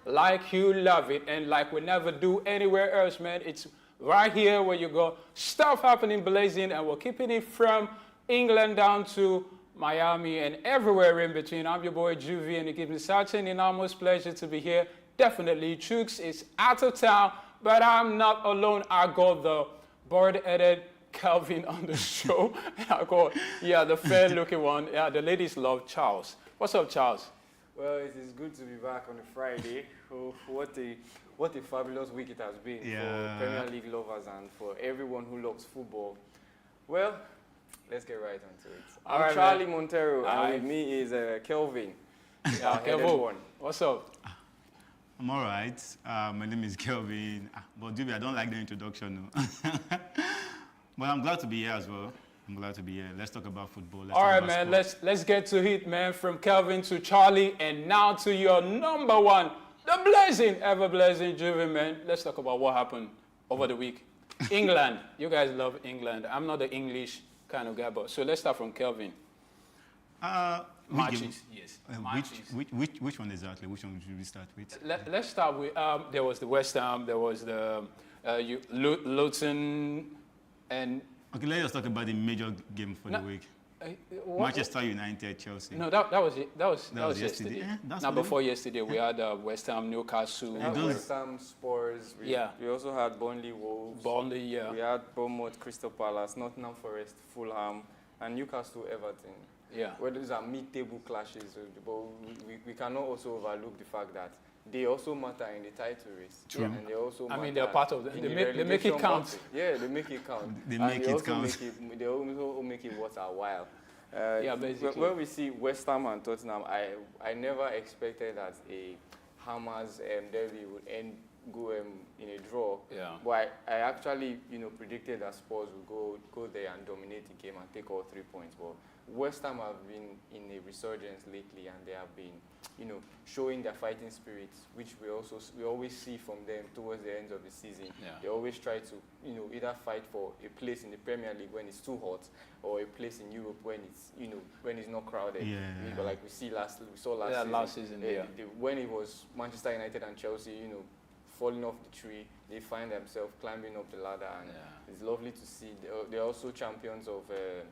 like you love it and like we never do anywhere else, man. It's right here where you go. Stuff happening blazing, and we're keeping it from England down to Miami and everywhere in between. I'm your boy Juvie, and it gives me such an enormous pleasure to be here. Definitely, SOUQ is out of town, but I'm not alone. I got the board-headed Calvin on the show. I got, yeah, the fair-looking one. Yeah, the ladies love Charles. What's up, Charles? Well, it is good to be back on a Friday. Oh, what a fabulous week it has been for Premier League lovers and for everyone who loves football. Well, let's get right into it. I'm Charlie Montero, and with me is Kelvin. Yeah, Kelvin. What's up? I'm all right. My name is Kelvin. But Duby, I don't like the introduction. No. But I'm glad to be here as well. I'm glad to be here. Let's talk about football. All right, man. Let's get to it, man. From Kelvin to Charlie, and now to your number one, the blazing, ever blazing Juvie, man. Let's talk about what happened over the week. England. You guys love England. I'm not the English kind of guy, but so let's start from Kelvin. Matches, yes. Which one exactly? Which one should we start with? Let's start with, there was the West Ham, there was the Luton, and... Okay, let's just talk about the major game for the week. Manchester United, Chelsea. No, that was yesterday. Now, before yesterday, we had West Ham, Newcastle. West Ham, Spurs. We also had Burnley, Wolves. Burnley, yeah. We had Bournemouth, Crystal Palace, Nottingham Forest, Fulham, and Newcastle, Everton. Yeah. Well, these are mid-table clashes, but we cannot also overlook the fact that they also matter in the title race. True. And they also I mean, they're part of it. They make it count. Battle. Yeah, they make it count. They make it count. They also make it worth our while. Yeah, basically. When we see West Ham and Tottenham, I never expected that a Hammers derby would go in a draw. Yeah. But I actually, predicted that Spurs would go there and dominate the game and take all 3 points. But West Ham have been in a resurgence lately, and they have been, showing their fighting spirit, which we always see from them towards the end of the season. Yeah. They always try to, either fight for a place in the Premier League when it's too hot, or a place in Europe when it's, when it's not crowded. Yeah. Like we saw last season. When it was Manchester United and Chelsea, falling off the tree, they find themselves climbing up the ladder, and it's lovely to see. They're also champions of the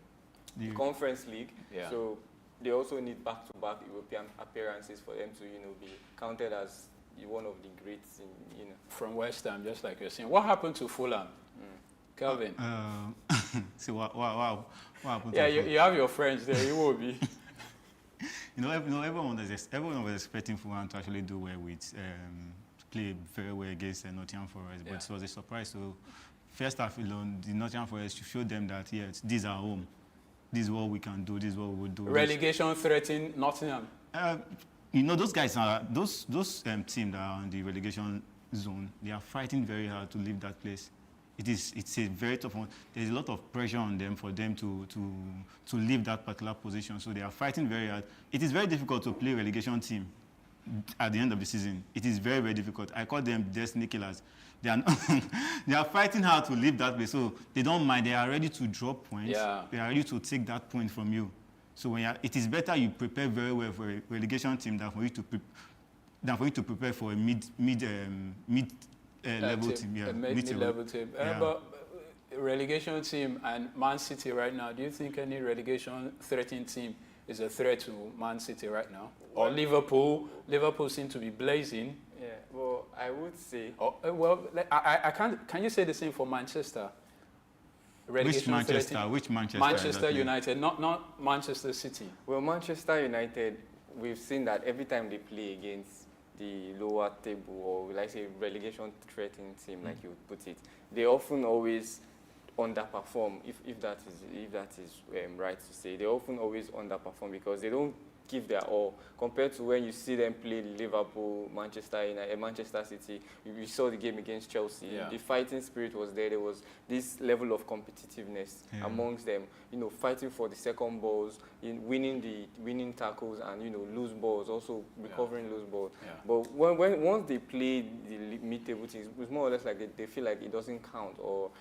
Conference League, so they also need back-to-back European appearances for them to, be counted as one of the greats in, From West Ham, just like you're saying. What happened to Fulham? Kelvin? See, what happened to Fulham? You have your friends there, you will be. Everyone was expecting Fulham to actually do well with, play very well against Nottingham Forest, but it was a surprise. So, first half alone, the Nottingham Forest should show them that, yes, these are home. This is what we can do. This is what we will do. Relegation threatening Nottingham. Those guys are those teams that are in the relegation zone. They are fighting very hard to leave that place. It's a very tough one. There's a lot of pressure on them for them to leave that particular position. So they are fighting very hard. It is very difficult to play relegation team at the end of the season. It is very, very difficult. I call them destiny killers. They are fighting hard to leave that place, so they don't mind. They are ready to drop points. Yeah. They are ready to take that point from you. So it is better you prepare very well for a relegation team than for you to prepare for a mid level team. Yeah, mid-level team. But relegation team and Man City right now. Do you think any relegation threatening team is a threat to Man City right now? Or Liverpool? Liverpool seem to be blazing. Yeah, well, I would say... I can't... Can you say the same for Manchester? Which Manchester? Which Manchester? Manchester exactly? United, not Manchester City. Well, Manchester United, we've seen that every time they play against the lower table, or like say relegation threatening team, like you would put it, they often always underperform, if that is right to say. They often always underperform because they don't give their all compared to when you see them play Liverpool, Manchester United, Manchester City. You saw the game against Chelsea. Yeah. The fighting spirit was there. There was this level of competitiveness amongst them. Fighting for the second balls, winning tackles, and loose balls, also recovering loose balls. Yeah. But once they play the mid-table teams, it's more or less like they feel like it doesn't count, or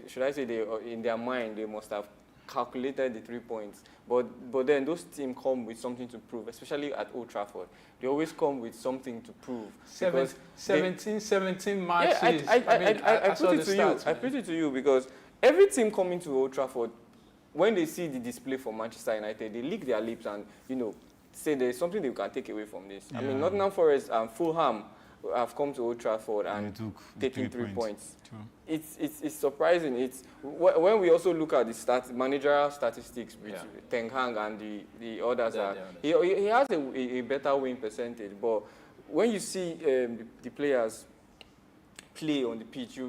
should I say, in their mind they must have calculated the 3 points. But then those teams come with something to prove, especially at Old Trafford. They always come with something to prove. 17 matches. Yeah, I put it to you. I put it to you because every team coming to Old Trafford, when they see the display for Manchester United, they lick their lips and, say there's something they can take away from this. Yeah. I mean, Nottingham Forest and Fulham have come to Old Trafford and taken 3 points. It's surprising. It's when we also look at the managerial statistics with Ten Hag and the others, he has a better win percentage. But when you see the players play on the pitch,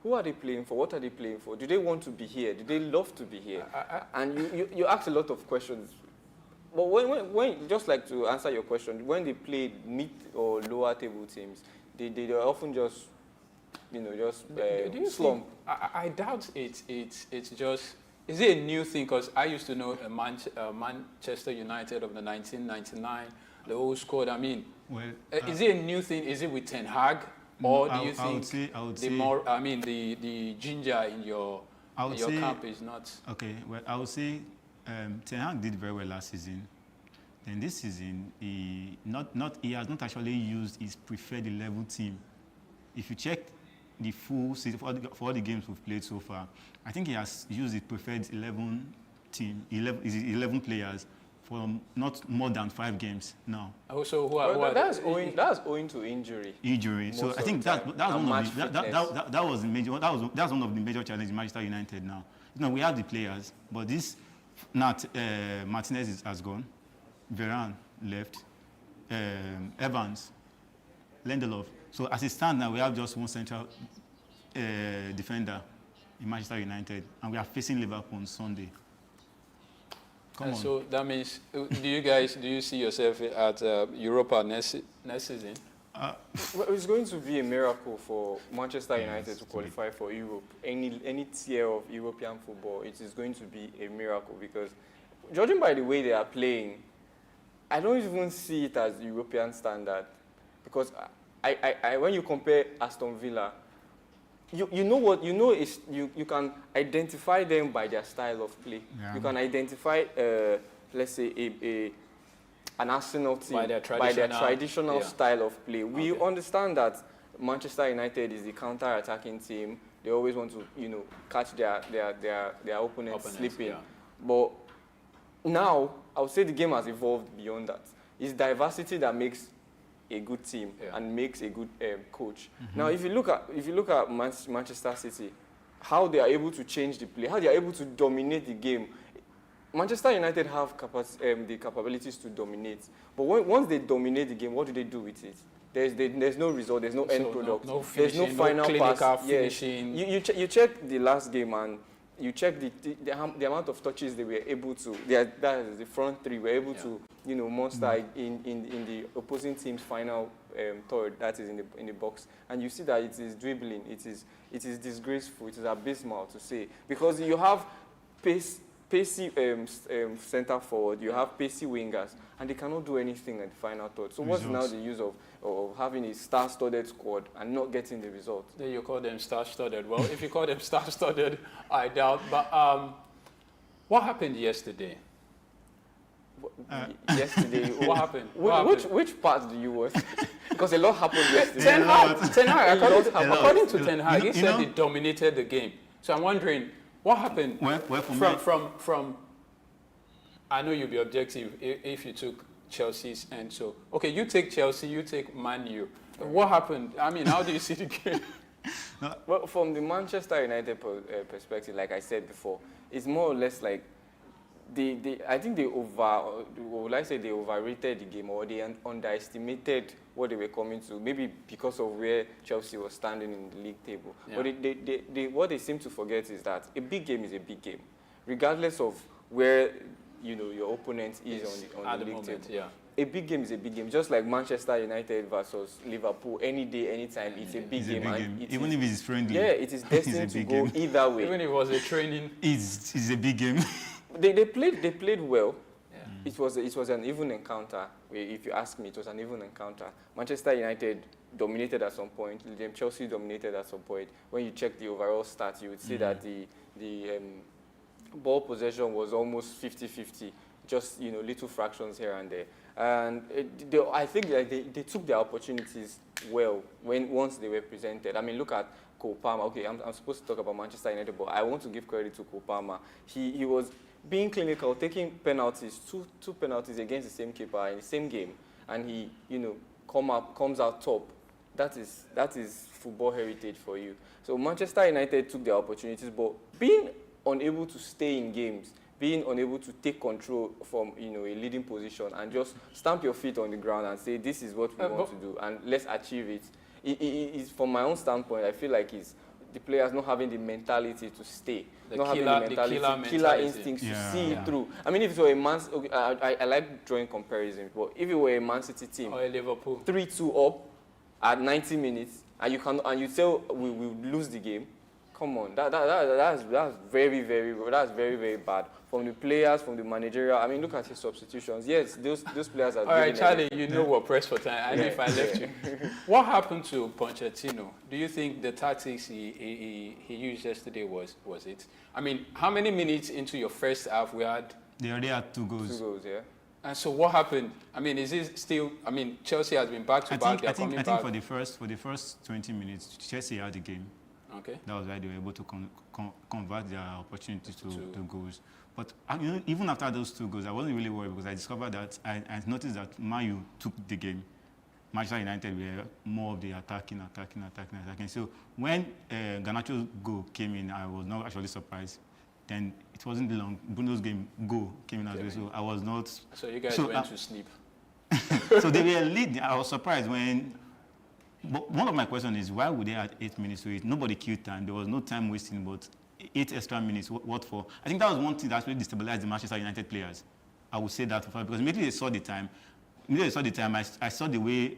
who are they playing for? What are they playing for? Do they want to be here? Do they love to be here? And you ask a lot of questions. But when just like to answer your question, when they play mid or lower table teams, they often just slump. I doubt it's just. Is it a new thing? Because I used to know Manchester United of the 1999, the old squad. I mean, is it a new thing? Is it with Ten Hag, or do you think I would say, the ginger in your camp is not? Okay, well, I would say Ten Hag did very well last season. Then this season, he has not actually used his preferred 11 team. If you check the full season for all the games we've played so far, I think he has used his preferred 11 team, 11 players for not more than 5 games now. Also, that's owing to injury. So I think that's one of the major challenges in Manchester United now. We have the players, but this Martinez has gone, Varane left, Evans, Lindelof. So as it stands now, we have just one central defender in Manchester United, and we are facing Liverpool on Sunday. Come on. So that means, do you see yourself at Europa next season? It's going to be a miracle for Manchester United to qualify for Europe. Any tier of European football, it is going to be a miracle because, judging by the way they are playing, I don't even see it as European standard. Because when you compare Aston Villa, you can identify them by their style of play. Yeah. You can identify, let's say, an Arsenal team by their traditional style of play. We understand that Manchester United is the counter-attacking team. They always want to, catch their opponents sleeping. Yeah. But now, I would say the game has evolved beyond that. It's diversity that makes a good team and makes a good coach. Mm-hmm. Now, if you look at Manchester City, how they are able to change the play, how they are able to dominate the game. Manchester United have the capabilities to dominate, but once they dominate the game, what do they do with it? There's no result, there's no end product, there's no final pass. Finishing. Yes. You check the last game and you check the amount of touches they were able to. That is the front three were able to monster in the opposing team's final third. That is in the box, and you see that it is dribbling. It is disgraceful. It is abysmal to say because you have pacey center forward, you have pacey wingers, and they cannot do anything at the final third. So what's now the use of having a star-studded squad and not getting the result? Then you call them star-studded. Well, if you call them star-studded, I doubt. But what happened yesterday? Yesterday, what happened? Which part do you watch? Because a lot happened yesterday. Ten Hag, according to Ten Hag, he said they dominated the game. So I'm wondering, what happened from I know you'll be objective if you took Chelsea's end. So, okay, you take Chelsea, you take Man U. What happened? I mean, how do you see the game? Well, from the Manchester United perspective, like I said before, it's more or less like I think they overrated the game, or they underestimated what they were coming to, maybe because of where Chelsea was standing in the league table. Yeah. But what they seem to forget is that a big game is a big game, regardless of where your opponent is on the league moment, table. Yeah. A big game is a big game, just like Manchester United versus Liverpool. Any day, anytime, it's a big game. Even if it's friendly. Yeah, it is destined to go either way. Even if it was a training. It's a big game. They played well. Yeah. It was an even encounter. If you ask me, it was an even encounter. Manchester United dominated at some point. Chelsea dominated at some point. When you check the overall stats, you would see that ball possession was almost 50-50, just little fractions here and there. And I think that they took their opportunities well once they were presented. I mean, look at Cole Palmer. Okay, I'm supposed to talk about Manchester United, but I want to give credit to Cole Palmer. He was being clinical, taking penalties, two penalties against the same keeper in the same game, and he comes out top. That is football heritage for you. So Manchester United took their opportunities, but being unable to stay in games, being unable to take control from a leading position and just stamp your feet on the ground and say this is what we want to do and let's achieve it. It's from my own standpoint, I feel like it's the players not having the mentality to stay, having the killer instincts to see it through. I mean, if it were a Man, I like drawing comparisons, but if it were a Man City team, or a Liverpool, 3-2 up at 90 minutes, and you say we lose the game. Come on, that's very, very bad from the players, from the managerial. I mean, look at his substitutions. Yes, those players are. All right, Charlie, we're pressed for time. I know if I left you. What happened to Pochettino? Do you think the tactics he used yesterday was it? I mean, how many minutes into your first half we had? They already had 2 goals. 2 goals, yeah. And so what happened? I mean, is it still? I mean, Chelsea has been back to back. I think for the first 20 minutes, Chelsea had the game. Okay. That was why they were able to convert their opportunities to goals. But even after those 2 goals, I wasn't really worried because I discovered that I noticed that Man U took the game. Manchester United were more of the attacking. So when Garnacho's goal came in, I was not actually surprised. Then it wasn't long. Bruno's goal came in as well, so I was not. So you guys went to sleep. So they were leading. I was surprised when. But one of my questions is, why would they add 8 minutes to it? Nobody killed time. There was no time wasting, but 8 extra minutes, what for? I think that was one thing that really destabilized the Manchester United players. I would say that because immediately they saw the time. I saw the way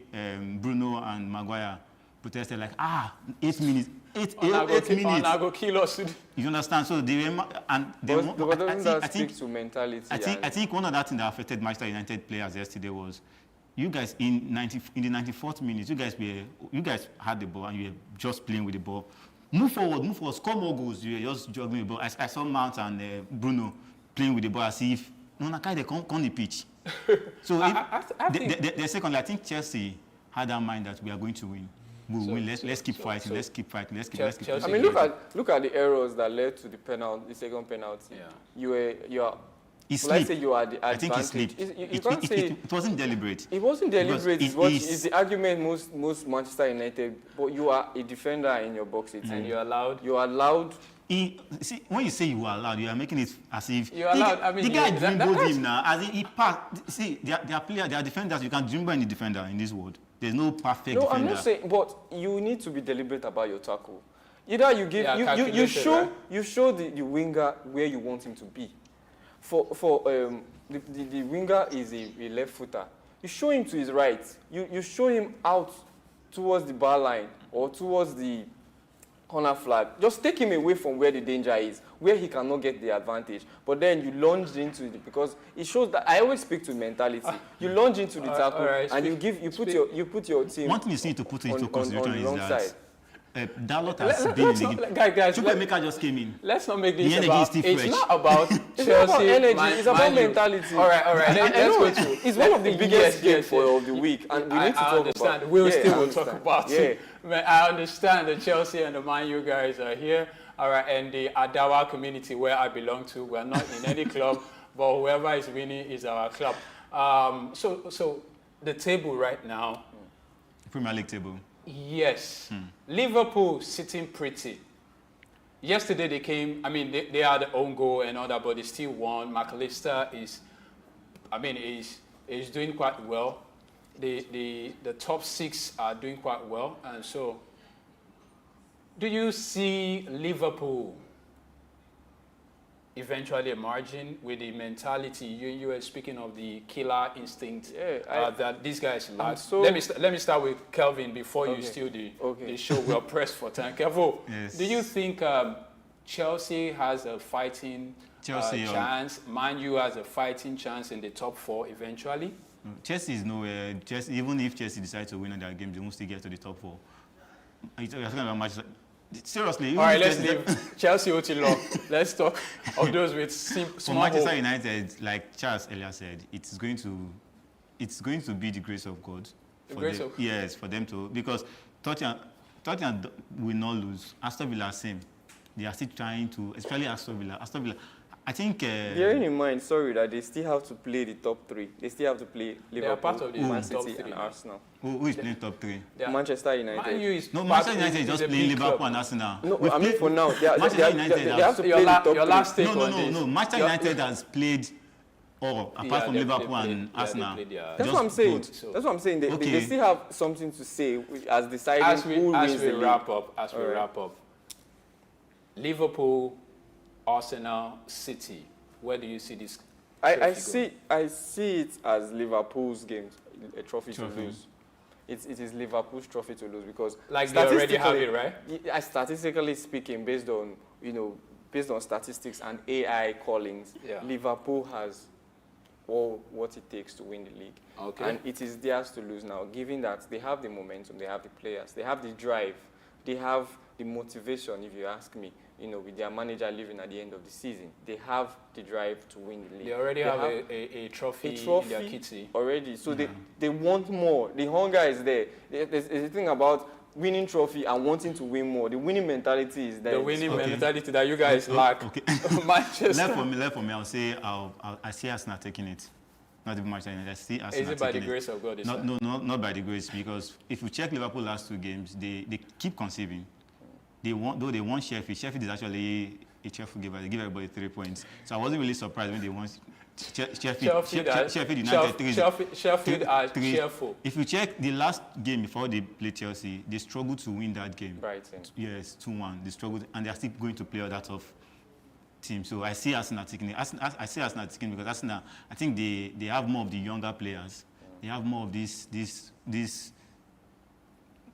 Bruno and Maguire protested, like, 8 minutes. 8 minutes. You understand? So they were, and they I think to mentality. I think one of that things that affected Manchester United players yesterday was, you guys in the 94th minute, you guys had the ball and you were just playing with the ball. Move forward, score more goals. You were just juggling the ball. I saw Mount and Bruno playing with the ball as if they come on the pitch. So secondly, I think Chelsea had that mind that we are going to win. We'll win. Let's keep fighting. Let's keep fighting. I mean, look at the errors that led to the second penalty. Yeah. You are. Well, I say you are the advantage. I think he slipped. It wasn't deliberate. It wasn't deliberate. It's the argument most Manchester United. But you are a defender in your box, and you're allowed. You are allowed. See, when you say you are allowed, you are making it as if you're allowed. I mean, the guy dribbled him now. As he passed. See, there are defenders. You can dribble any defender in this world. There's no perfect defender. I'm not saying, but you need to be deliberate about your tackle. Either you give you show the winger where you want him to be. The winger is a left footer. You show him to his right. You show him out towards the bar line or towards the corner flag. Just take him away from where the danger is, where he cannot get the advantage. But then you lunge into it because it shows that I always speak to mentality. You lunge into the tackle and you put your team. One thing you need to put into consideration is that. Side. Dalot has been in the game. Guys, Chukwuemeka just came in. Let's not make this the about. It's not about Chelsea. It's not about energy. It's about mentality. All right. Let's go to. It's one of the biggest games of the week, and we need to talk about it. We'll talk about it. Man, I understand that Chelsea and the Man U guys are here. All right, and the Adawa community where I belong to, we're not in any club, but whoever is winning is our club. So the table right now. Premier League table. Yes. Liverpool sitting pretty. Yesterday they came, I mean, they had their own goal and all that, but they still won. McAllister is doing quite well. The top 6 are doing quite well. And so, do you see Liverpool eventually emerging with the mentality? You were speaking of the killer instinct that these guys lack. Let me start with Kelvin before you steal the show. We're pressed for time. Kelvin, do you think Chelsea has a fighting chance? Man U has a fighting chance in the top 4 eventually? Chelsea is nowhere. Even if Chelsea decides to win their game, they won't still get to the top 4. You're talking about seriously. All right, let's leave Chelsea Otilo. Let's talk of those with For small Manchester hope. United, like Charles earlier said, it's going to be the grace of God. The grace of- Yes, for them to, because Tottenham will not lose. Aston Villa same. They are still trying to, especially Aston Villa. I think. Bearing in mind, sorry, that they still have to play the top three. They still have to play Liverpool, part of the Man top City, three. and Arsenal. Who is playing top 3? They are- Manchester United. Man U is No, part- Manchester United is just a playing big Liverpool club. and Arsenal. No, We've I mean played- for now, Manchester United they have to Your play la- the top your three. last take on this. No. Manchester Your- United has played all, apart from they Liverpool played- and they Arsenal. played their- That's Just what I'm saying. both. So- That's what I'm saying. They Okay. still have something to say as deciding As who we wins the league. wrap up, All right. Liverpool, Arsenal, City. Where do you see this? I trophy going? see it as Liverpool's game, a trophy to Trophy. lose. It is Liverpool's trophy to lose because Like they already have statistically- it, right? Statistically speaking, based on statistics and AI callings, Yeah. Liverpool has all what it takes to win the league. Okay. And it is theirs to lose now, given that they have the momentum, they have the players, they have the drive, they have the motivation, if you ask me, with their manager leaving at the end of the season. They have the drive to win the league. They already have a trophy in their kitty. already. So they want more. The hunger is there. There's a thing about winning trophy and wanting to win more. The winning mentality is there. The winning Okay. mentality that you guys lack. Okay. Manchester. left for me. I'll say I see Arsenal taking it. Not even Manchester United. I see Arsenal Is it by the taking grace of God? Not by the grace, because if you check Liverpool last 2 games, they keep conceiving. They won Sheffield. Sheffield is actually a cheerful giver. They give everybody 3 points. So I wasn't really surprised when they won Sheffield United 3. Sheffield are three. cheerful. If you check the last game before they played Chelsea, they struggled to win that game. Brighton. Yes, 2-1. They struggled, and they are still going to play all that tough team. So I see Arsenal taking it. I see Arsenal taking it because Arsenal, I think they have more of the younger players. They have more of these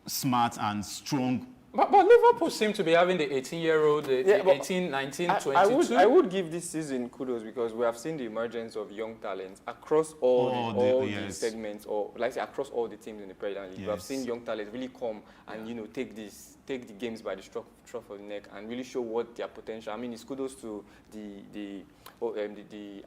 smart and strong. But Liverpool seem to be having the 18-year-old, Yeah, but 18, 19, I 22. would give this season kudos because we have seen the emergence of young talents across all the segments, or like I say, across all the teams in the Premier League. We have Yes. seen young talents really come and take the games by the scruff of the neck and really show what their potential. I mean, it's kudos to the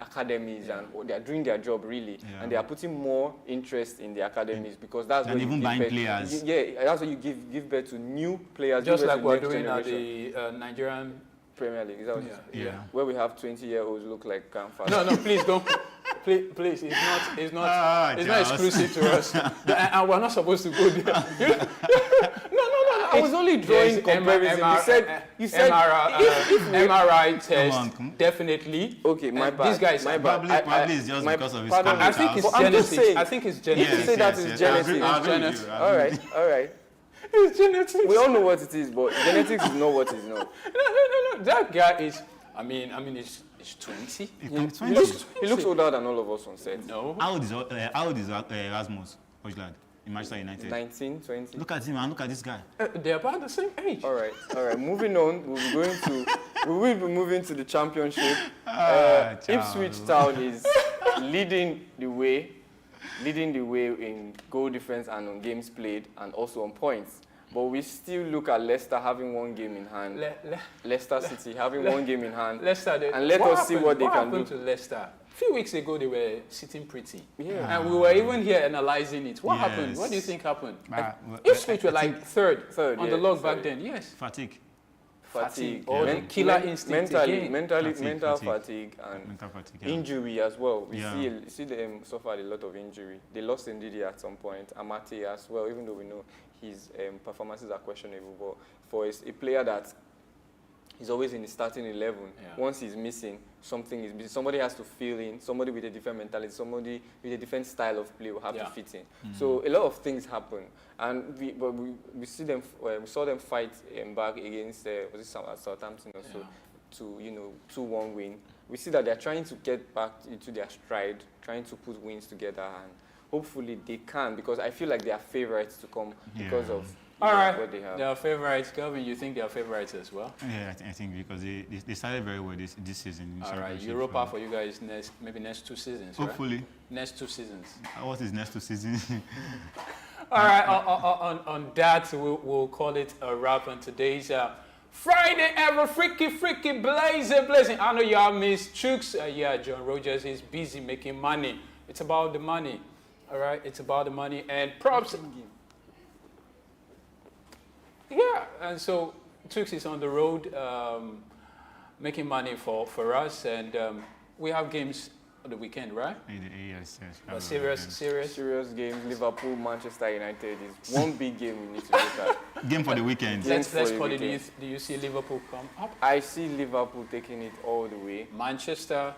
academies and they are doing their job really, and they are putting more interest in the academies because that's And where even you give buying birth. players. Yeah, that's where you give birth to new players. Just give birth like to we're next doing at generation. the Nigerian. Premier League. Is that what Yeah. Yeah. where we have 20-year-olds look like grandfathers? No, please don't. Please, it's not Charles. exclusive to us, and we're not supposed to go there. I was only drawing Yes, comparison. You said MRI test, Come on. definitely. okay, my And bad. these guys, my bad. Probably it's just because of his pardon me. I think it's But I'm just genetics. saying, I think it's If you genetics. say that is genetics, I agree with genetics. you. all right. It's genetics. We all know what it is, but genetics is not what it is not. No. That guy is. I mean, he's 20. He looks older than all of us on set. No. How old is Rasmus Højlund in Manchester United? 19, 20. Look at him and look at this guy. They're about the same age. All right. Moving on, we will be moving to the championship. Charles. Ipswich Town is leading the way in goal difference and on games played and also on points. But we still look at Leicester having 1 game in hand. Leicester City having 1 game in hand. Leicester, And let us see what they can happened do. to Leicester? A few weeks ago, they were sitting pretty. Yeah. And we were even here analyzing it. What Yes. happened? What do you think happened? Well, Ipswich were I like think third on the yeah, log third. back then. Yes. fatigue. Fatigue. Or the killer instinct again. mental Fatigue. fatigue and Mental fatigue. Yeah. injury as well. We Yeah. see them suffered a lot of injury. They lost Ndidi at some point, Amate as well, even though we know his performances are questionable. But for a player that is always in the starting 11, once he's missing, something is missing. Somebody has to fill in, somebody with a different mentality, somebody with a different style of play will have to fit in. So a lot of things happen. And we see them, we saw them fight back against, Southampton or so, to 2-1 win. We see that they're trying to get back into their stride, trying to put wins together, and hopefully they can, because I feel like they are favourites to come because of All right. what they have. They are favorites. Kelvin, you think they are favorites as well? Yeah, I think because they started very well this season. in All right. Championship. Europa for you guys next 2 seasons, right? Hopefully. Next 2 seasons. What is next 2 seasons? All right, on that, we'll call it a wrap on today's Friday ever freaky blazing. I know y'all miss Chooks. Yeah, John Rogers is busy making money. It's about the money. All right, it's about the money and props. Yeah, and so Chooks is on the road making money for us, and we have games on the weekend, right? Yes. Serious games. Liverpool, Manchester United is one big game we need to look at. Game for the weekend. Let's call it. Do you see Liverpool come up? I see Liverpool taking it all the way. Manchester.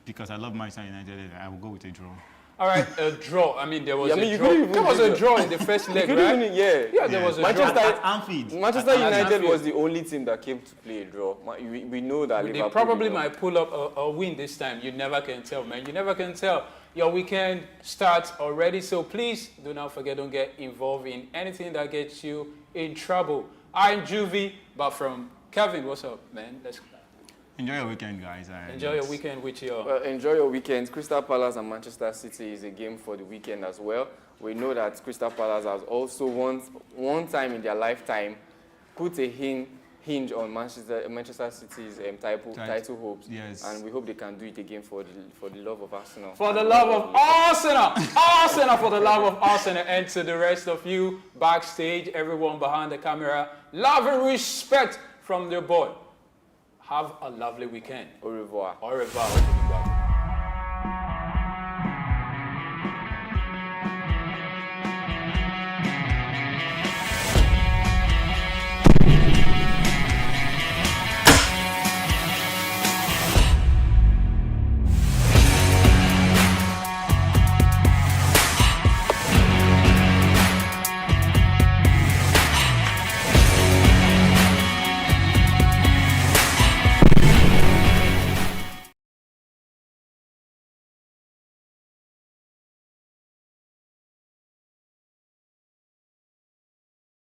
Because I love Manchester United, I will go with a draw. All right, a draw. I mean, there was a draw. There was a draw in the first leg, right? Yeah, there was a Manchester, draw. At Anfield. Manchester At United Anfield. was the only team that came to play a draw. We know that They Liverpool probably did not. might pull up a win this time. You never can tell, man. You never can tell. Your weekend starts already, so please do not forget, don't get involved in anything that gets you in trouble. I'm Juvie, but from Kevin, what's up, man? Let's Enjoy your weekend, guys. enjoy your weekend with your... Well, enjoy your weekend. Crystal Palace and Manchester City is a game for the weekend as well. We know that Crystal Palace has also one time in their lifetime put a hinge on Manchester City's title hopes. Yes. And we hope they can do it again for the love of Arsenal. For the love of Arsenal! Arsenal for the love of Arsenal. And to the rest of you backstage, everyone behind the camera, love and respect from the boy. Have a lovely weekend. Au revoir. Au revoir.